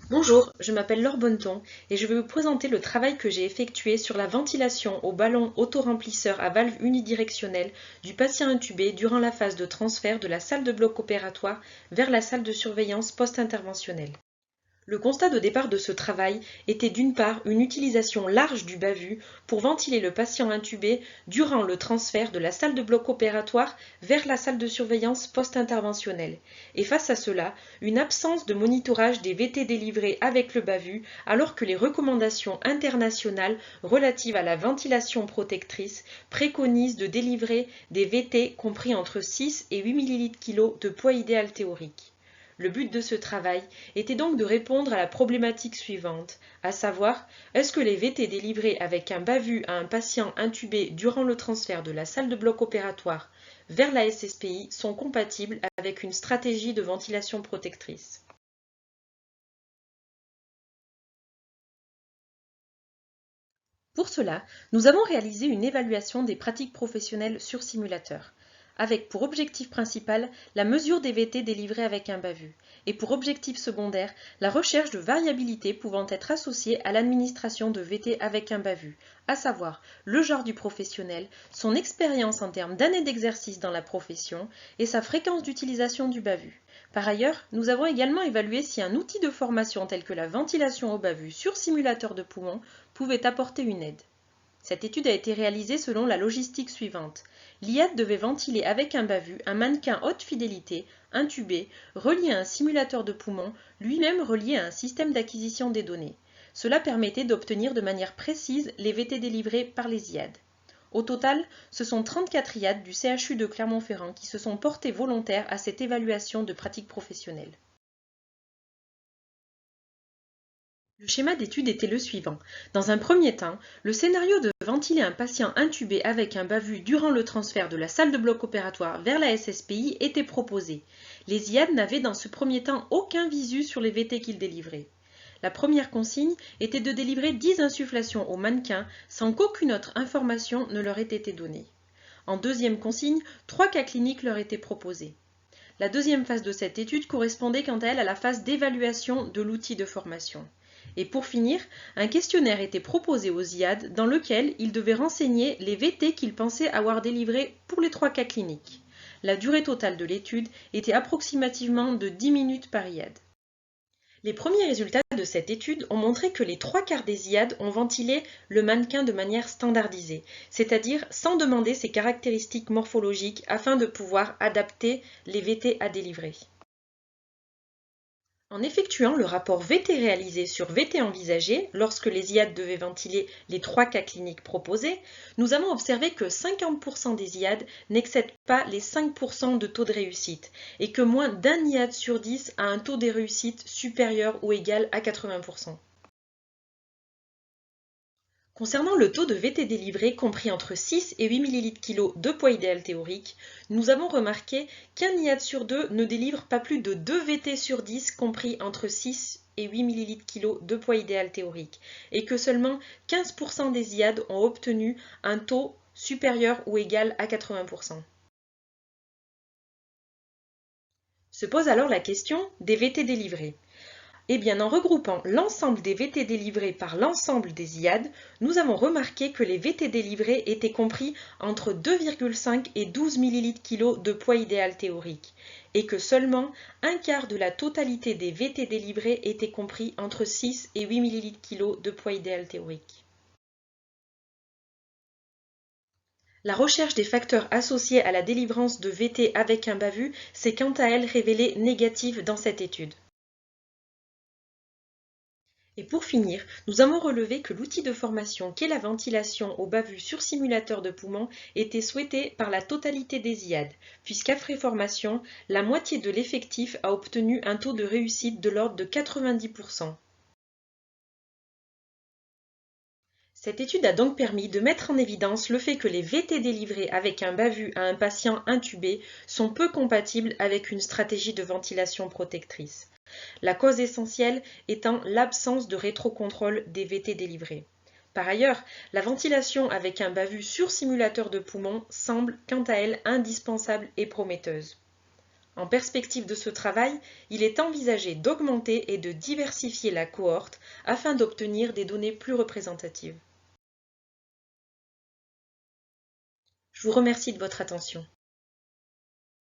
Bonjour, je m'appelle Laure Bonneton et je vais vous présenter le travail que j'ai effectué sur la ventilation au ballon autoremplisseur à valve unidirectionnelle du patient intubé durant la phase de transfert de la salle de bloc opératoire vers la salle de surveillance post-interventionnelle. Le constat de départ de ce travail était d'une part une utilisation large du bavus pour ventiler le patient intubé durant le transfert de la salle de bloc opératoire vers la salle de surveillance post-interventionnelle, et face à cela, une absence de monitorage des VT délivrés avec le bavus alors que les recommandations internationales relatives à la ventilation protectrice préconisent de délivrer des VT compris entre 6 et 8 ml/kg de poids idéal théorique. Le but de ce travail était donc de répondre à la problématique suivante, à savoir, est-ce que les VT délivrés avec un bavus à un patient intubé durant le transfert de la salle de bloc opératoire vers la SSPI sont compatibles avec une stratégie de ventilation protectrice? Pour cela, nous avons réalisé une évaluation des pratiques professionnelles sur simulateur, avec pour objectif principal la mesure des VT délivrés avec un bavus, et pour objectif secondaire la recherche de variabilité pouvant être associée à l'administration de VT avec un bavus, à savoir le genre du professionnel, son expérience en termes d'années d'exercice dans la profession et sa fréquence d'utilisation du bavus. Par ailleurs, nous avons également évalué si un outil de formation tel que la ventilation au bavus sur simulateur de poumon pouvait apporter une aide. Cette étude a été réalisée selon la logistique suivante. L'IAD devait ventiler avec un bavus un mannequin haute fidélité, intubé, relié à un simulateur de poumon, lui-même relié à un système d'acquisition des données. Cela permettait d'obtenir de manière précise les VT délivrés par les IAD. Au total, ce sont 34 IAD du CHU de Clermont-Ferrand qui se sont portés volontaires à cette évaluation de pratique professionnelle. Le schéma d'étude était le suivant. Dans un premier temps, le scénario de ventiler un patient intubé avec un bavus durant le transfert de la salle de bloc opératoire vers la SSPI était proposé. Les IAD n'avaient dans ce premier temps aucun visu sur les VT qu'ils délivraient. La première consigne était de délivrer 10 insufflations au mannequin sans qu'aucune autre information ne leur ait été donnée. En deuxième consigne, 3 cas cliniques leur étaient proposés. La deuxième phase de cette étude correspondait quant à elle à la phase d'évaluation de l'outil de formation. Et pour finir, un questionnaire était proposé aux IAD dans lequel ils devaient renseigner les VT qu'ils pensaient avoir délivrés pour les 3 cas cliniques. La durée totale de l'étude était approximativement de 10 minutes par IAD. Les premiers résultats de cette étude ont montré que les 3 quarts des IAD ont ventilé le mannequin de manière standardisée, c'est-à-dire sans demander ses caractéristiques morphologiques afin de pouvoir adapter les VT à délivrer. En effectuant le rapport VT réalisé sur VT envisagé, lorsque les IAD devaient ventiler les 3 cas cliniques proposés, nous avons observé que 50% des IAD n'excèdent pas les 5% de taux de réussite et que moins d'un IAD sur 10 a un taux de réussite supérieur ou égal à 80%. Concernant le taux de VT délivré compris entre 6 et 8 ml/kg de poids idéal théorique, nous avons remarqué qu'un IAD sur 2 ne délivre pas plus de 2 VT sur 10 compris entre 6 et 8 ml/kg de poids idéal théorique et que seulement 15% des IAD ont obtenu un taux supérieur ou égal à 80%. Se pose alors la question des VT délivrés. Eh bien, en regroupant l'ensemble des VT délivrés par l'ensemble des IAD, nous avons remarqué que les VT délivrés étaient compris entre 2,5 et 12 ml/kg de poids idéal théorique et que seulement un quart de la totalité des VT délivrés était compris entre 6 et 8 ml/kg de poids idéal théorique. La recherche des facteurs associés à la délivrance de VT avec un bavus s'est quant à elle révélée négative dans cette étude. Et pour finir, nous avons relevé que l'outil de formation qu'est la ventilation au bavus sur simulateur de poumon était souhaité par la totalité des IAD, puisqu'après formation, la moitié de l'effectif a obtenu un taux de réussite de l'ordre de 90%. Cette étude a donc permis de mettre en évidence le fait que les VT délivrés avec un bavus à un patient intubé sont peu compatibles avec une stratégie de ventilation protectrice. La cause essentielle étant l'absence de rétrocontrôle des VT délivrés. Par ailleurs, la ventilation avec un bavus sur simulateur de poumon semble quant à elle indispensable et prometteuse. En perspective de ce travail, il est envisagé d'augmenter et de diversifier la cohorte afin d'obtenir des données plus représentatives. Je vous remercie de votre attention.